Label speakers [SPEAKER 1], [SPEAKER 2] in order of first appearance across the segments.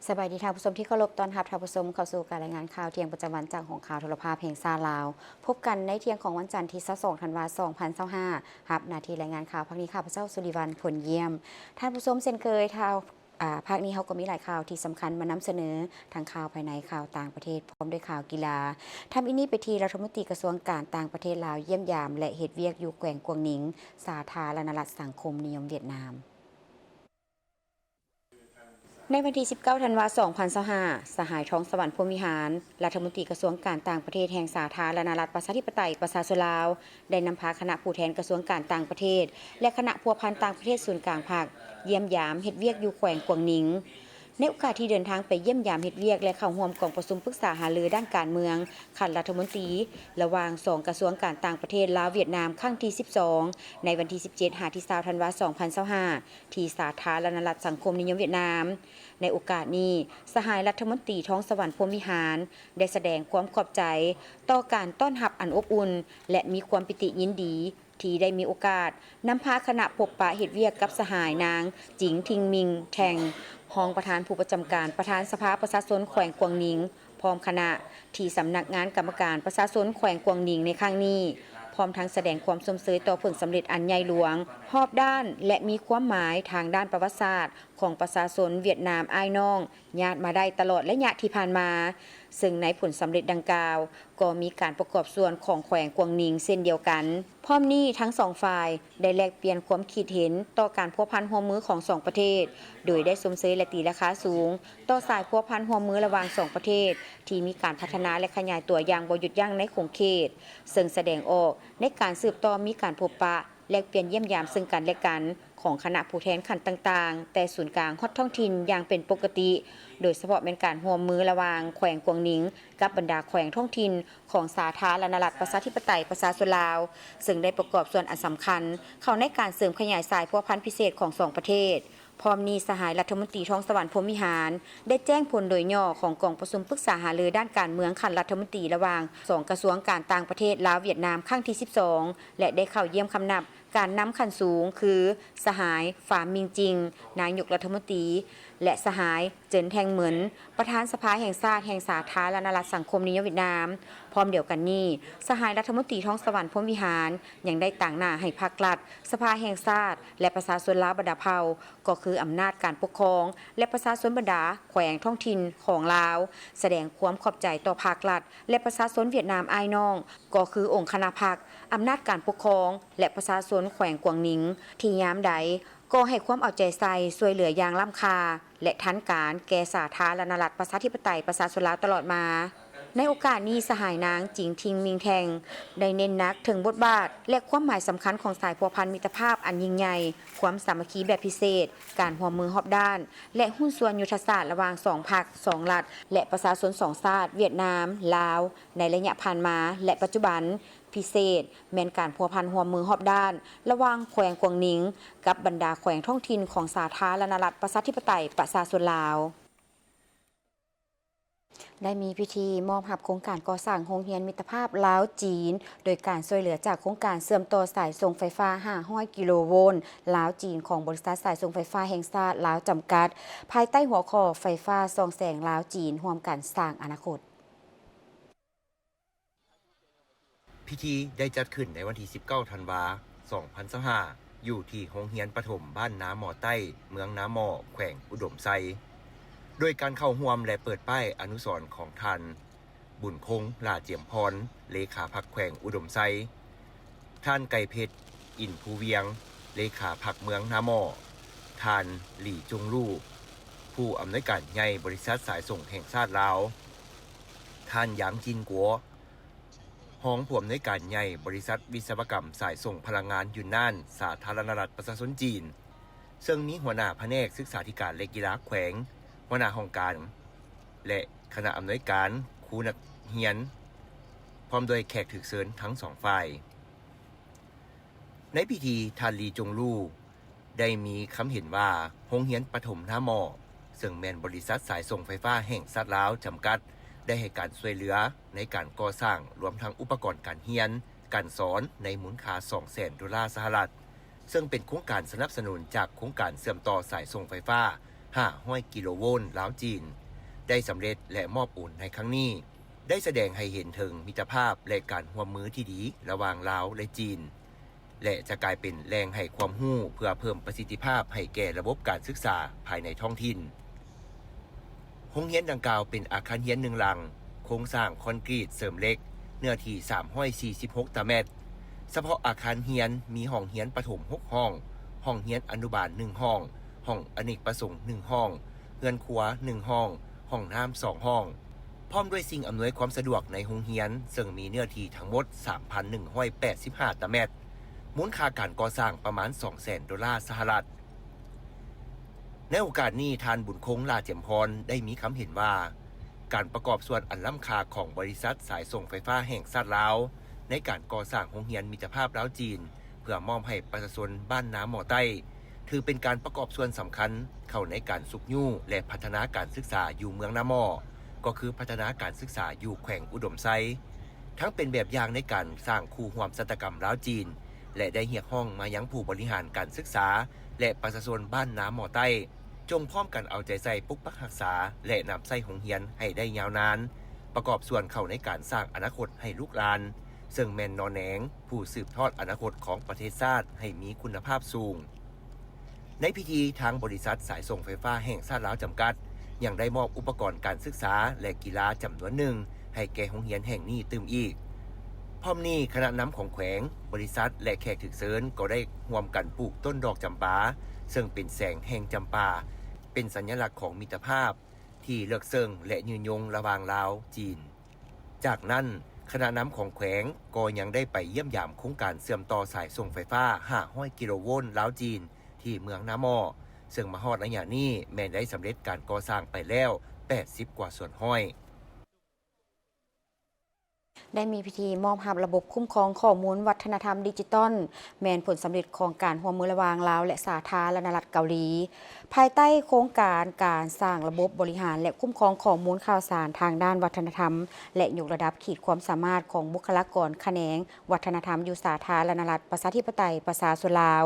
[SPEAKER 1] สบายดีท่านผู้ชมที่เคารพต้อนรับท่านผู้ชมเข้าสู่การรายงานข่าวเที่ยงประจำวันจากของข่าวโทรภาพแห่งชาติลาวพบกันในเที่ยงของวันจันทร์ที่22ธันวาคม2025รับหน้าที่รายงานข่าวภาคนี้ข้าพเจ้าสุริวัลย์ผลเยี่ยมท่านผู้ชมเช่นเคยภาคนี้เขาก็มีหลายข่าวที่สำคัญมานำเสนอทั้งข่าวภายในข่าวต่างประเทศพร้อมด้วยข่าวกีฬาทำอินี้ไปทีรัฐมนตรีกระทรวงการต่างประเทศลาวเยี่ยมยามและเฮ็ดเวียกอยู่แกว่งกวงหนิงสาธารณรัฐสังคมนิยมเวียดนามในวันที่19ธันวาคม2025สหายท้องสวรรค์พรหมวิหารรัฐมนตรีกระทรวงการต่างประเทศแห่งสาธารณรัฐประชาธิปไตยประชาชนลาวได้นำพาคณะผู้แทนกระทรวงการต่างประเทศและคณะพัวพันต่างประเทศศูนย์กลางภาคเยี่ยมยามเฮ็ดเวียกอยู่แขวงกวงหนิงในโอกาสที่เดินทางไปเยี่ยมยามเฮ็ดเวียกและเข้าร่วมกองประชุมปรึกษาหารือด้านการเมืองขันรัฐมนตรีระหว่าง2กระทรวงการต่างประเทศลาวเวียดนามครั้งที่12ในวันที่17ถึง20ธันวาคม2025ที่สาธารณรัฐสังคมนิยมเวียดนามในโอกาสนี้สหายรัฐมนตรีท้องสวรรค์พรหมวิหารได้แสดงความขอบใจต่อการต้อนรับอันอบอุ่นและมีความปิติยินดีที่ได้มีโอกาสนำพาคณะพบปะเฮ็ดเวียกกับสหายนางจิงทิงมิงแทงรองประธานผู้ประจำการประธานสภาประชาชนแขวงกวางหนิงพร้อมคณะที่สำนักงานกรรมการประชาชนแขวงกวางหนิงในครั้งนี้พร้อมทั้งแสดงความสมเสยต่อผลสำเร็จอันใหญ่หลวงรอบด้านและมีความหมายทางด้านประวัติศาสตร์ของประชาชนเวียดนามอ้ายน้องญาติมาได้ตลอดระยะที่ผ่านมาซึ่งในผลสำเร็จดังกล่าวก็มีการประกอบส่วนของแขวงกวางหนิงเช่นเดียวกันพร้อมนี้ทั้งสองฝ่ายได้แลกเปลี่ยนความคิดเห็นต่อการพัวพันร่วมมือของสองประเทศโดยได้สมเสยและตีราคาสูงต่อสายพัวพันร่วมมือระหว่างสองประเทศที่มีการพัฒนาและขยายตัวอย่างบ่หยุดยั้งในขงเขตซึ่งแสดงออกในการสืบต่อมีการพบปะแลกเปลี่ยนเยี่ยมยามซึ่งกันและกันของคณะผู้แทนขันต่างๆแต่ศูนย์กลางฮอดท้องถิ่นอย่างเป็นปกติโดยเฉพาะเป็นการร่วมมือระหว่างแขวงกวางหนิงกับบรรดาแขวงท้องถิ่นของสาธารณรัฐประชาธิปไตยประชาชนลาวซึ่งได้ประกอบส่วนอันสำคัญเข้าในการเสริมขยายสายพัวพันธุ์พิเศษของสองประเทศพร้อมนี้สหายรัฐมนตรีท้องสวรรค์พรหมวิหารได้แจ้งผลโดยย่อของกองประชุมปรึกษาหารือด้านการเมืองขันรัฐมนตรีระหว่าง2กระทรวงการต่างประเทศลาวเวียดนามครั้งที่12และได้เข้าเยี่ยมคำนับการนำขั้นสูงคือสหายฝามิงจิงนายกรัฐมนตรีและสหายเจินแทงเหมินประธานสภาแห่งชาติแห่งสาธารณรัฐสังคมนิยมเวียดนามพร้อมเดียวกันนี้สหายรัฐมนตรีท้องสวรรค์พรหมวิหารยังได้ต่างหน้าให้พรรครัฐสภาแห่งชาติและประชาชนลาวบรรดาเผ่าก็คืออำนาจการปกครองและประชาชนบรรดาแขวงท้องถิ่นของลาวแสดงความขอบใจต่อภาครัฐและประชาชนเวียดนามอ้ายน้องก็คือองค์คณะพรรคอำนาจการปกครองและประชาชนแขวงกวางหนิงที่ยามใดก็ให้ความเอาใจใส่ช่วยเหลืออย่างล้ำค่าและทันการแก่สาธารณรัฐประชาธิปไตยประชาชนลาวตลอดมาในโอกาสนี้สหายนางจิงทิงมิงแทงได้เน้นนักถึงบทบาทและความหมายสำคัญของสายพัวพันมิตรภาพอันยิ่งใหญ่ความสามัคคีแบบพิเศษการร่วมมือรอบด้านและหุ้นส่วนยุทธศาสตร์ระหว่าง2พรรค2รัฐและประชาชน2ชาติเวียดนามลาวในระยะผ่านมาและปัจจุบันพิเศษแม้นการพัวพันร่วมมือรอบด้านระหว่างแขวงกวางหนิงกับบรรดาแขวงท้องถิ่นของสาธารณรัฐประชาธิปไตยประชาชนลาวได้มีพิธีมอบรับโครงการก่อสร้างโรงเรียนมิตรภาพลาวจีนโดยการช่วยเหลือจากโครงการเชื่อมต่อสายส่งไฟฟ้า500กิโลโวลต์ลาวจีนของบริษัทสายส่งไฟฟ้าแห่งชาติลาวจำกัดภายใต้หัวข้อไฟฟ้าส่องแสงลาวจีนร่วมกันสร้างอนาคต
[SPEAKER 2] พิธีได้จัดขึ้นในวันที่19ธันวาคม2025อยู่ที่โรงเรียนประถมบ้านน้ำหมอใต้เมืองน้ำหมอแขวงอุดมไซโดยการเข้าร่วมและเปิดป้ายอนุสรณ์ของท่านบุญคงลาเจียมพรเลขาพรรคแขวงอุดมไซท่านไก่เพชรอินภูเวียงเลขาพรรคเมืองน้ำหมอท่านหลี่จงลู่ผู้อำนวยการใหญ่บริษัทสายส่งแห่งชาติลาวท่านหยางจินกัวห้องผู้อำนวยการใหญ่บริษัทวิศวกรรมสายส่งพลังงานยูนนานสาธารณรัฐประชาชนจีนซึ่งมีหัวหน้าแผนกศึกษาธิการและกีฬาแขวงหัวหน้าห้องการและคณะอำนวยการครูนักเรียนพร้อมโดยแขกถูกเชิญทั้งสองฝ่ายในพิธีท่านลีจงลู่ได้มีคำเห็นว่าโรงเรียนประถมน้ำหมอซึ่งแม่นบริษัทสายส่งไฟฟ้าแห่งชาติลาวจำกัดได้ให้การช่วยเหลือในการก่อสร้างรวมทั้งอุปกรณ์การเรียนการสอนในมูลค่า$200,000ซึ่งเป็นโครงการสนับสนุนจากโครงการเชื่อมต่อสายส่งไฟฟ้า 500 กิโลโวลต์ลาวจีนได้สำเร็จและมอบอุ่นในครั้งนี้ได้แสดงให้เห็นถึงมิตรภาพและการร่วมมือที่ดีระหว่างลาวและจีนและจะกลายเป็นแรงให้ความรู้เพื่อเพิ่มประสิทธิภาพให้แก่ระบบการศึกษาภายในท้องถิ่นโรงเรียนดังกล่าวเป็นอาคารเรียน1หลังโครงสร้างคอนกรีตเสริมเหล็กเนื้อที่346 ตารางเมตรเฉพาะอาคารเรียนมีห้องเรียนประถม6ห้องห้องเรียนอนุบาล1ห้องห้องอเนกประสงค์1ห้องเรือนครัว1ห้องห้องน้ำ2ห้องพร้อมด้วยสิ่งอำนวยความสะดวกในโรงเรียนซึ่งมีเนื้อที่ทั้งหมด 3,185 ตารางเมตรมูลค่าการก่อสร้างประมาณ 200,000 ดอลลาร์สหรัฐในโอกาสนี้ท่านบุญคงลาเจียมพรได้มีคำเห็นว่าการประกอบส่วนอันล้ำค่าของบริษัทสายส่งไฟฟ้าแห่งชาติลาวในการก่อสร้างโรงเรียนมิตรภาพลาวจีนเพื่อมอบให้ประชาชนบ้านน้ำหมอใต้ถือเป็นการประกอบส่วนสำคัญเข้าในการสุขยู่และพัฒนาการศึกษาอยู่เมืองน้ำหมอก็คือพัฒนาการศึกษาอยู่แขวงอุดมไซทั้งเป็นแบบอย่างในการสร้างคู่ร่วมศัตรกรรมลาวจีนและได้เรียกร้องมายังผู้บริหารการศึกษาและประชาชนบ้านน้ำหมอใต้จงพร้อมกันเอาใจใส่ปกปักรักษาและนำใส่โรงเรียนให้ได้ยาวนานประกอบส่วนเข้าในการสร้างอนาคตให้ลูกหลานซึ่งแม่นนอแหนงผู้สืบทอดอนาคตของประเทศชาติให้มีคุณภาพสูงในพิธีทางบริษัทสายส่งไฟฟ้าแห่งชาติลาวจำกัดยังได้มอบอุปกรณ์การศึกษาและกีฬาจำนวนหนึ่งให้แก่โรงเรียนแห่งนี้ตื่มอีกพร้อมนี้คณะนำของแขวงบริษัทและแขกถึกเซินก็ได้ร่วมกันปลูกต้นดอกจำปาซึ่งเป็นแสงแห่งจำปาเป็นสัญลักษณ์ของมิตรภาพที่เลิกเซิงและยืนยงระหว่างลาวจีนจากนั้นคณะนำของแขวงก็ยังได้ไปเยี่ยมยามโครงการเชื่อมต่อสายส่งไฟฟ้า500 กิโลโวลต์ลาวจีนที่เมืองน้ำมอซึ่งมาฮอดระยะนี้แม้ได้สำเร็จการก่อสร้างไปแล้ว80 กว่าส่วนห้อย
[SPEAKER 1] ได้มีพิธีมอบรับระบบคุ้มครองข้อมูลวัฒนธรรมดิจิตอลแมนผลสำเร็จของการร่วมมือระหว่างลาวและสาธารณรัฐเกาหลีภายใต้โครงการการสร้างระบบบริหารและคุ้มครองข้อมูลข่าวสารทางด้านวัฒนธรรมและยกระดับขีดความสามารถของบุคลากรแขนงวัฒนธรรมอยู่สาธารณรัฐประชาธิปไตยประชาชนลาว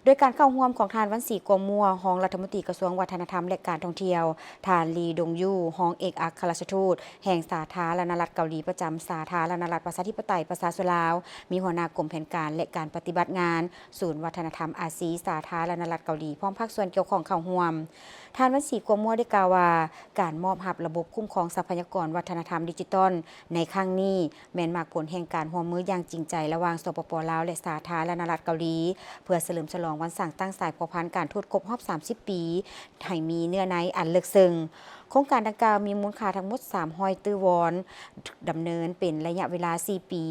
[SPEAKER 1] โดยการเข้าร่วมของทานวันศรีกวมมัวรองรัฐมนตรีกระทรวงวัฒนธรรมและการท่องเที่ยวทานลีดงยู่รองเอกอัครราชทูตแห่งสาธารณรัฐเกาหลีประจำสาธารณรัฐประชาธิปไตยประชาชนลาวมีหัวหน้ากรมแผนการและการปฏิบัติงานศูนย์วัฒนธรรมอาซีสาธารณรัฐเกาหลีพร้อมภาคส่วนเกี่ยวข้องเข้าร่วมท่านวันศรีกวมมัวได้กล่าวว่าการมอบระบบคุ้มครองทรัพยากรวัฒนธรรมดิจิตอลในครั้งนี้แม้นมากผลแห่งการร่วมมืออย่างจริงใจระหว่างสปป.ลาวและสาธารณรัฐเกาหลีเพื่อเฉลิมฉลองวันสร้างตั้งสายพัวพันการทูตครบรอบ30 ปีให้มีเนื้อในอันลึกซึ้งโครงการดังกล่าวมีมูลค่าทั้งหมด300 ตื้อวอนดำเนินเป็นระยะเวลา4 ปี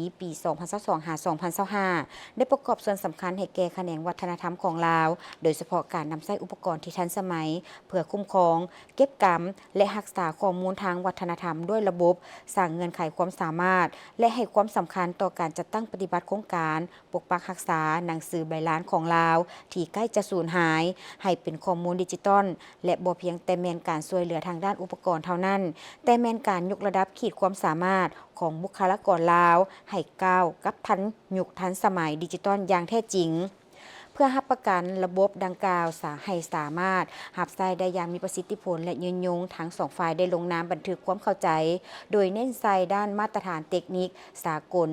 [SPEAKER 1] 2022-2025 ได้ประกอบส่วนสำคัญให้แก่แขนงวัฒนธรรมของลาวโดยเฉพาะการนำใช้อุปกรณ์ที่ทันสมัยเพื่อคุ้มครองเก็บกรรมและรักษาข้อมูลทางวัฒนธรรมด้วยระบบสร้างเงื่อนไขความสามารถและให้ความสำคัญต่อการจัดตั้งปฏิบัติโครงการปกปักรักษาหนังสือใบลานของลาวที่ใกล้จะสูญหายให้เป็นข้อมูลดิจิตอลและบ่เพียงแต่แม่นการช่วยเหลือทางด้านอุปกรณ์เท่านั้นแต่แม่นการยกระดับขีดความสามารถของบุคลากรลาวให้ก้าวกับทันยุคทันสมัยดิจิตอลอย่างแท้จริงเพื่อรับประกันระบบดังกล่าวให้สามารถรับใช้ได้อย่างมีประสิทธิผลและยืนยงทั้งสองฝ่ายได้ลงนามบันทึกความเข้าใจโดยเน้นใส่ด้านมาตรฐานเทคนิคสากล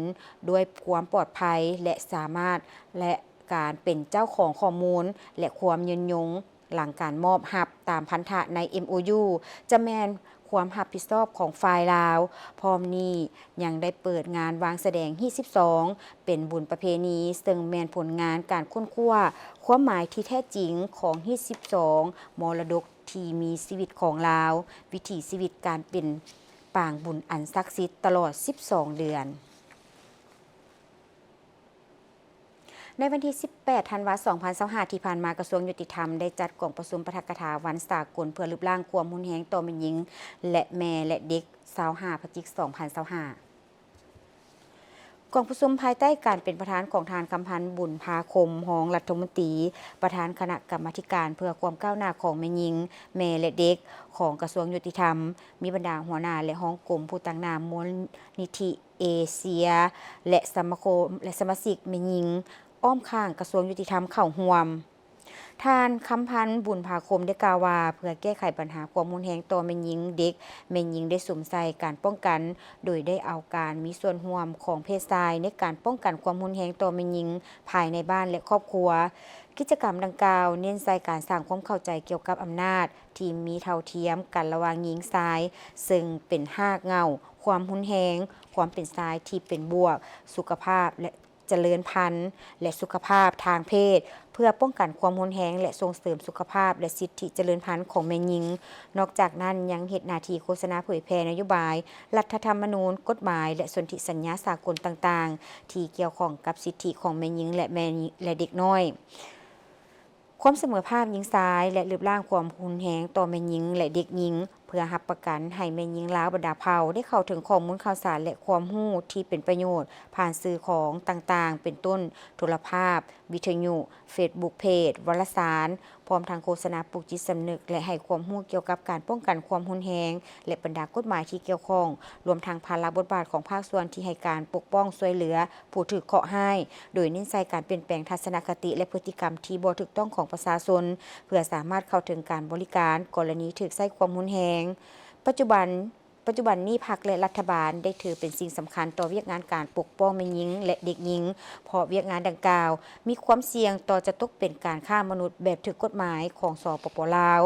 [SPEAKER 1] ด้วยความปลอดภัยและสามารถและการเป็นเจ้าของข้อมูลและความยืนยงหลังการมอบตามพันธะใน MOU จะแม่นความรับผิดชอบของฝ่ายลาวพร้อมนี้ยังได้เปิดงานวางแสดงที่12เป็นบุญประเพณีซึ่งแม่นผลงานการค้นคว้าความหมายที่แท้จริงของที่12มรดกที่มีชีวิตของลาววิถีชีวิตการเป็นปางบุญอันศักดิ์สิทธิ์ตลอด12 เดือนในวันที่ 18 ธันวาคม 2025 ที่ผ่านมากระทรวงยุติธรรมได้จัดกล่องประชุมปาฐกถาวันสากลเพื่อรืบร่างความรุนแรงต่อแม่หญิงและแม่และเด็ก25 พฤศจิกายน 2025 กล่องประชุมภายใต้การเป็นประธานของทานคำพันธ์บุญภาคมรองรัฐมนตรีประธานคณะกรรมาธิการเพื่อความก้าวหน้าของแม่หญิงแม่และเด็กของกระทรวงยุติธรรมมีบรรดาหัวหน้าและห้องกรมผู้ต่างนามมูลนิธิเอเชียและสมาชิกแม่หญิงอ้อมข้างกระทรวงยุติธรรมเข้าร่วม ท่านคำพันธ์บุญภาคมได้กล่าวว่าเพื่อแก้ไขปัญหาความรุนแรงต่อแม่หญิงเด็กแม่หญิงได้สวมใส่การป้องกันโดยได้เอาการมีส่วนร่วมของเพศชายในการป้องกันความรุนแรงต่อแม่หญิงภายในบ้านและครอบครัวกิจกรรมดังกล่าวเน้นใส่การสร้างความเข้าใจเกี่ยวกับอำนาจที่มีเท่าเทียมกันระหว่างหญิงชายซึ่งเป็นหากเหง้าความรุนแรงความเป็นชายที่เป็นบวกสุขภาพและเจริญพันธุ์และสุขภาพทางเพศเพื่อป้องกันความรุนแรงและส่งเสริมสุขภาพและสิทธิเจริญพันธุ์ของแม่หญิงนอกจากนั้นยังเฮ็ดหน้าที่โฆษณาเผยแพร่นโยบายรัฐธรรมนูญกฎหมายและสนธิสัญญาสากลต่างๆที่เกี่ยวข้องกับสิทธิของแม่หญิงและเด็กน้อยความเสมอภาคหญิงชายและรูปร่างความรุนแรงต่อแม่หญิงและเด็กหญิงเพื่อรับประกันให้แม่หญิงลาวบรรดาเผ่าได้เข้าถึงข้อมูลข่าวสารและความรู้ที่เป็นประโยชน์ผ่านสื่อของต่างๆเป็นต้นโทรภาพวิทยุ Facebook Page วารสารพร้อมทางโฆษณาปลุกจิตสำนึกและให้ความรู้เกี่ยวกับการป้องกันความรุนแรงและบรรดากฎหมายที่เกี่ยวข้องรวมทั้งภาระบทบาทของภาคส่วนที่ให้การปกป้องช่วยเหลือผู้ถูกเคราะห์ให้โดยเน้นใส่การเปลี่ยนแปลงทัศนคติและพฤติกรรมที่บ่ถูกต้องของประชาชนเพื่อสามารถเข้าถึงการบริการกรณีถูกใช้ความรุนแรงปัจจุบันนี้พรรคและรัฐบาลได้ถือเป็นสิ่งสำคัญต่อเวียกงานการปกป้องแม่หญิงและเด็กหญิงเพราะเวียกงานดังกล่าวมีความเสี่ยงต่อจะตกเป็นการฆ่ามนุษย์แบบถูกกฎหมายของสปป.ลาว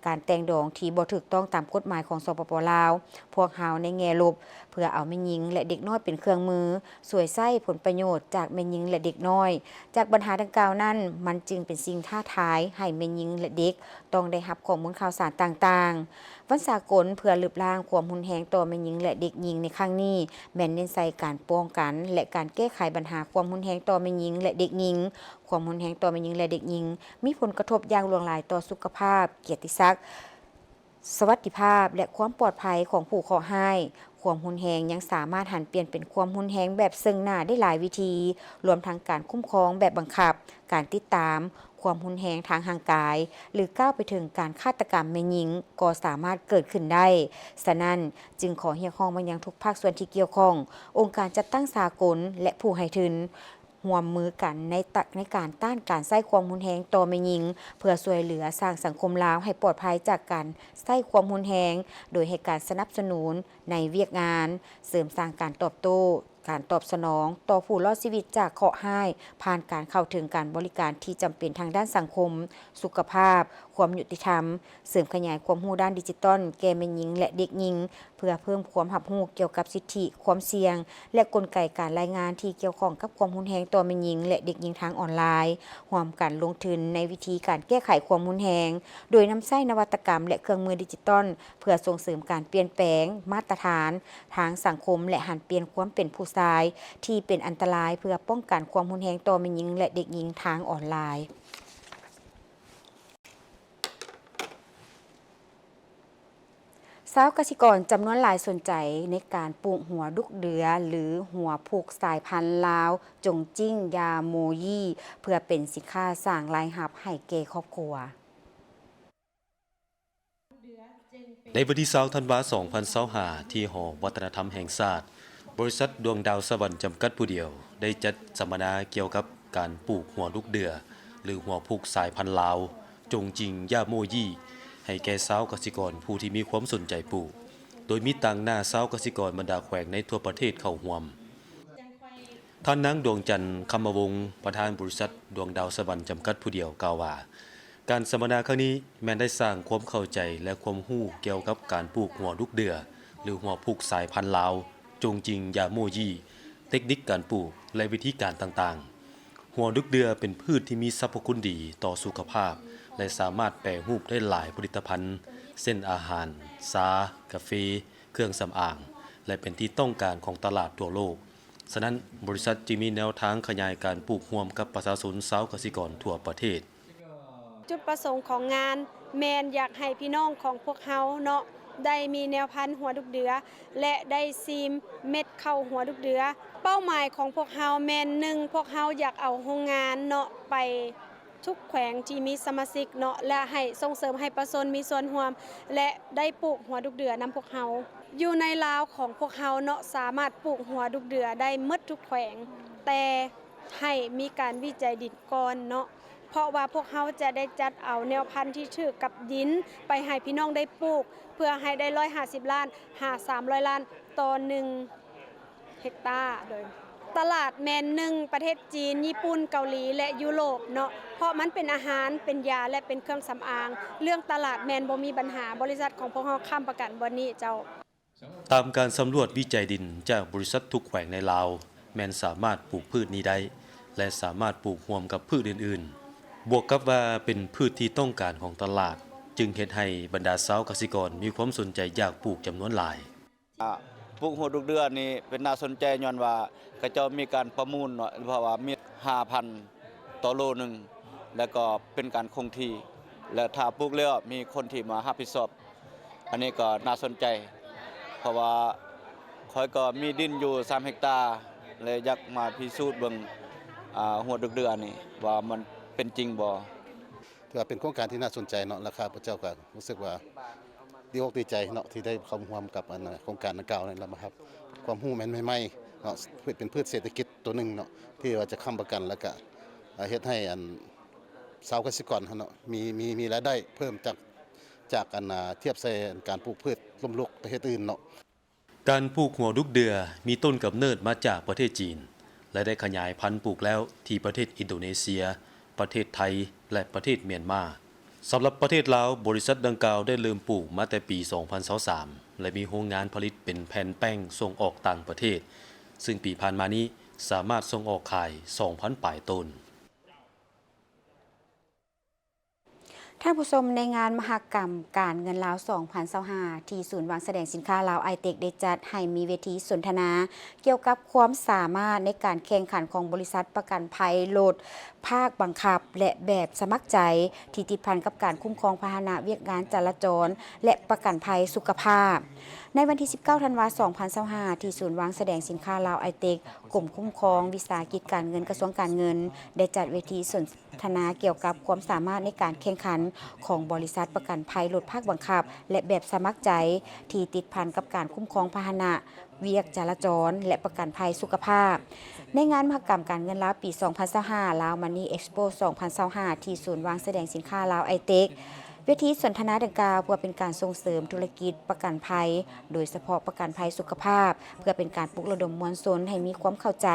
[SPEAKER 1] การแต่งดองที่บ่ถูกต้องตามกฎหมายของสปป.ลาวพวกเฮาในแง่ลบเพื่อเอาแม่หญิงและเด็กน้อยเป็นเครื่องมือสวยไส้ผลประโยชน์จากแม่หญิงและเด็กน้อยจากปัญหาดังกล่าวนั้นมันจึงเป็นสิ่งท้าทายให้แม่หญิงและเด็กต้องได้รับข้อมูลข่าวสารต่างๆวันสากลเพื่อลดล้างความรุนแรงต่อแม่หญิงและเด็กหญิงในครั้งนี้แม่นเน้นใส่การป้องกันและการแก้ไขปัญหาความรุนแรงต่อแม่หญิงและเด็กหญิงความรุนแรงต่อแม่หญิงและเด็กหญิงมีผลกระทบอย่างหลวงหลายต่อสุขภาพเกียรติศักดิ์สวัสดิภาพและความปลอดภัยของผู้เคราะห์ให้ความรุนแรงยังสามารถหันเปลี่ยนเป็นความรุนแรงแบบซึ่งหน้าได้หลายวิธีรวมทั้งการคุ้มครองแบบบังคับการติดตามความรุนแรงทางร่างกายหรือก้าวไปถึงการฆาตกรรมแม่หญิงก็สามารถเกิดขึ้นได้ฉะนั้นจึงขอเรียกร้องมายังทุกภาคส่วนที่เกี่ยวข้ององค์การจัดตั้งสากลและผู้ให้ทุนร่วมมือกันในการต้านการใช้ความรุนแรงต่อแม่หญิงเพื่อช่วยเหลือสร้างสังคมลาวให้ปลอดภัยจากการใช้ความรุนแรงโดยให้การสนับสนุนในเวียกงานเสริมสร้างการตอบโต้การตอบสนองต่อผู้รอดชีวิตจากเคราะห์ร้ายผ่านการเข้าถึงการบริการที่จำเป็นทางด้านสังคมสุขภาพความยุติธรรมเสริมขยายความรู้ด้านดิจิทัลแก่แม่หญิงและเด็กหญิงเพื่อเพิ่มความรับรู้เกี่ยวกับสิทธิความเสี่ยงและกลไกการรายงานที่เกี่ยวข้องกับความรุนแรงต่อแม่หญิงและเด็กหญิงทางออนไลน์ร่วมกันลงทุนในวิธีการแก้ไขความรุนแรงโดยนำใช้นวัตกรรมและเครื่องมือดิจิทัลเพื่อส่งเสริมการเปลี่ยนแปลงมาตรฐานทางสังคมและหันเปลี่ยนความเป็นผู้ชายที่เป็นอันตรายเพื่อป้องกันความรุนแรงต่อแม่หญิงและเด็กหญิงทางออนไลน์ชาวกสิกรจำนวนหลายสนใจในการปลูกหัวดุกเดือหรือหัวผูกสายพันธุ์ลาวจงจิ้งยาโมยี่เพื่อเป็นสินค้าสร้างรายรับให้แก่ครอบครัว
[SPEAKER 3] ในวันที่20 ธันวาคม 2025 ที่หอวัฒนธรรมแห่งชาติบริษัทดวงดาวสวรรค์จำกัดผู้เดียวได้จัดสัมมนาเกี่ยวกับการปลูกหัวลูกเดือหรือหัวผูกสายพันธุ์ลาวจงจิงย่าโมยี่ให้แก่ชาวเกษตรกรผู้ที่มีความสนใจปลูกโดยมีต่างหน้าชาวเกษตรกรบรรดาแขวงในทั่วประเทศเข้าร่วมท่านนางดวงจันทร์คำมวงศ์ประธานบริษัทดวงดาวสวรรค์จำกัดผู้เดียวกล่าวว่าการสัมมนาครั้งนี้แม้นได้สร้างความเข้าใจและความรู้เกี่ยวกับการปลูกหัวลูกเดือหรือหัวผูกสายพันธุ์ลาวจงจิงยาโมยี่เทคนิคการปลูกและวิธีการต่างๆหัวลูกเดือเป็นพืชที่มีสรรพคุณดีต่อสุขภาพและสามารถแปรรูปได้หลายผลิตภัณฑ์เช่นอาหารชากาแฟเครื่องสำอางและเป็นที่ต้องการของตลาดทั่วโลกฉะนั้นบริษัทจึงมีแนวทางขยายการปลูกร่วมกับประชาชนชาวเกษตรกรทั่วประเทศ
[SPEAKER 4] จุดประสงค์ของงานแมนอยากให้พี่น้องของพวกเฮาเนาะได้มีแนวพันธุ์หัวดุกเดือและได้ซีมเม็ดเข้าหัวดุกเดือเป้าหมายของพวกเฮาแมน1พวกเฮาอยากเอาโรงงานเนาะไปทุกแขวงที่มีสมาชิกเนาะและให้ส่งเสริมให้ประชาชนมีส่วนร่วมและได้ปลูกหัวดุกเดือนำพวกเฮาอยู่ในลาวของพวกเฮาเนาะสามารถปลูกหัวดุกเดือได้หมดทุกแขวงแต่ให้มีการวิจัยดินก่อนเนาะ เพราะว่าพวกเขาจะได้จัดเอาแนวพันธุ์ที่ถือกับดินไปให้พี่น้องได้ปลูกเพื่อให้ได้150 ล้านหา300 ล้านต่อ1 เฮกตาร์โดยตลาดแมนหนึ่งประเทศจีนญี่ปุ่นเกาหลีและยุโรปเนาะเพราะมันเป็นอาหารเป็นยาและเป็นเครื่องสำอางเรื่องตลาดแมนบ่มีปัญหาบริษัทของพวกเราค้ำประกันบ่นี้เจ้า
[SPEAKER 3] ตามการสำรวจวิจัยดินจากบริษัททุกแขวงในลาวแมนสามารถปลูกพืชนี้ได้และสามารถปลูกร่วมกับพืชอื่นๆบวกกับว่าเป็นพืชที่ต้องการของตลาดจึงเฮ็ดให้บรรดาชาวเกษตรกรมีความสนใจอยากปลูกจำนวนหลาย
[SPEAKER 5] ปลูกหัวทุกเดือนนี่เป็นน่าสนใจย้อนว่าก็จะมีการประมูลเนาะเพราะว่ามี 5,000 ต่อโลนึงแล้วก็เป็นการคงที่และถ้าปลูกแล้วมีคนที่มารับผิดชอบอันนี้ก็น่าสนใจเพราะว่าค่อยก็มีดินอยู่3 เฮกตาร์เลยอยากมาพิสูจน์เบิ่งหัวทุกเดือนนี่ว่ามันเป็นจริงบ่
[SPEAKER 6] ถือว่าเป็นโครงการที่น่าสนใจเนาะราคาพระเจ้าก็รู้สึกว่าดีอกดีใจเนาะที่ได้เข้าร่วมกับโครงการดังกล่าวนี่แล้วครับความรู้ใหม่ๆเนาะเป็นพืชเศรษฐกิจตัวหนึ่งเนาะที่ว่าจะค้ำประกันแล้วก็เฮ็ดให้ชาวเกษตรกรเนาะมีรายได้เพิ่มจากเทียบใส่การปลูกพืชล้มลุกประเทศอื่นเนาะ
[SPEAKER 3] การปลูกหัวดุกเดือมีต้นกำเนิดมาจากประเทศจีนและได้ขยายพันธุ์ปลูกแล้วที่ประเทศอินโดนีเซียประเทศไทยและประเทศเมียนมาสำหรับประเทศลาวบริษัทดังกล่าวได้เริ่มปลูกมาแต่ปี 2023 และมีโรงงานผลิตเป็นแผ่นแป้งส่งออกต่างประเทศซึ่งปีผ่านมานี้สามารถส่งออกขาย 2,000 ปลายต้น
[SPEAKER 1] ท่านผู้ชมในงานมหกรรมการเงินลาว 2025 ที่ศูนย์วางแสดงสินค้าลาวไอเทคได้จัดให้มีเวทีสนทนาเกี่ยวกับความสามารถในการแข่งขันของบริษัทประกันภัยรถภาคบังคับและแบบสมัครใจที่ติดพันกับการคุ้มครองพาหนะเวียกงานจราจรและประกันภัยสุขภาพในวันที่ 19 ธันวาคม 2025 ที่ศูนย์วางแสดงสินค้าลาวไอเทคกรมคุ้มครองวิสาหกิจการเงินกระทรวงการเงินได้จัดเวทีสนทนาเกี่ยวกับความสามารถในการแข่งขันของบริษัทประกันภัยรถภาคบังคับและแบบสมัครใจที่ติดพันกับการคุ้มครองพาหนะเวียกจราจรและประกันภัยสุขภาพในงานมหกรรมการเงินลาวปี 2025 ลาวมันนี่เอ็กซ์โป 2025 ที่ศูนย์วางแสดงสินค้าลาวไอเทคเวทีสนทนาดังกล่าวเพื่อเป็นการส่งเสริมธุรกิจประกันภัยโดยเฉพาะประกันภัยสุขภาพเพื่อเป็นการปลุกระดมมวลชนให้มีความเข้าใจ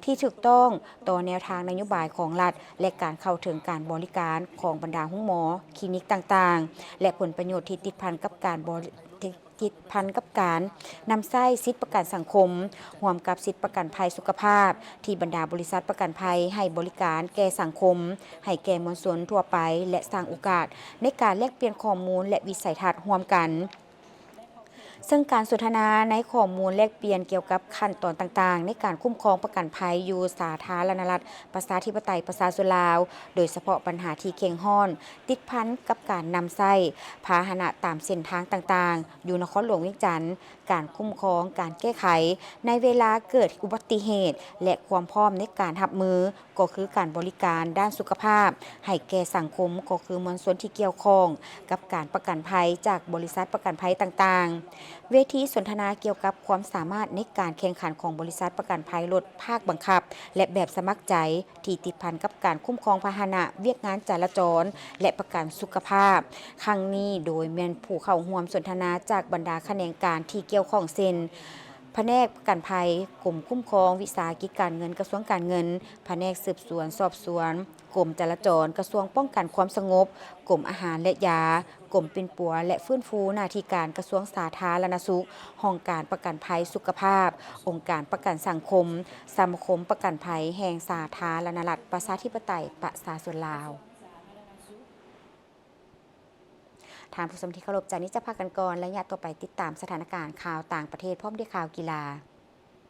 [SPEAKER 1] ที่ถูกต้องต่อแนวทางนโยบายของรัฐและการเข้าถึงการบริการของบรรดาห้องหมอคลินิกต่างๆและผลประโยชน์ที่ติดพันกับการนำใช้สิทธิประกันสังคมร่วมกับสิทธิประกันภัยสุขภาพที่บรรดาบริษัทประกันภัยให้บริการแก่สังคมให้แก่มวลชนทั่วไปและสร้างโอกาสในการแลกเปลี่ยนข้อมูลและวิสัยทัศน์ร่วมกันซึ่งการสนทนาในข้อมูลแลกเปลี่ยนเกี่ยวกับขั้นตอนต่างๆในการคุ้มครองประกันภัยอยู่สาธารณรัฐประชาธิปไตยประชาชนลาวโดยเฉพาะปัญหาที่เข่งห้อนติดพันกับการนำใช้พาหนะตามเส้นทางต่างๆอยู่นครหลวงเวียงจันทน์การคุ้มครองการแก้ไขในเวลาเกิดอุบัติเหตุและความพร้อมในการรับมือก็คือการบริการด้านสุขภาพให้แก่สังคมก็คือมวลชนที่เกี่ยวข้องกับการประกันภัยจากบริษัทประกันภัยต่างๆเวทีสนทนาเกี่ยวกับความสามารถในการแข่งขันของบริษัทประกันภัยรถภาคบังคับและแบบสมัครใจที่ติดพันกับการคุ้มครองพาหนะเวียกงานจราจรและประกันสุขภาพครั้งนี้โดยแม่นผู้เข้าร่วมสนทนาจากบรรดาแขนงการที่เกี่ยวข้องเช่นแผนกประกันภัยกรมคุ้มครองวิสาหกิจการเงินกระทรวงการเงินแผนกสืบสวนสอบสวนกรมจราจรกระทรวงป้องกันความสงบกรมอาหารและยากรมปิ่นปัวและฟื้นฟูหน้าที่การกระทรวงสาธารณสุขห้องการประกันภัยสุขภาพองค์การประกันสังคมสมาคมประกันภัยแห่งสาธารณรัฐประชาธิปไตยประชาชนลาวทางผู้ชมที่เคารพจากนี้จะพากันก่อนและญาติต่อไปติดตามสถานการณ์ข่าวต่างประเทศพร้อมด้วยข่าวกีฬา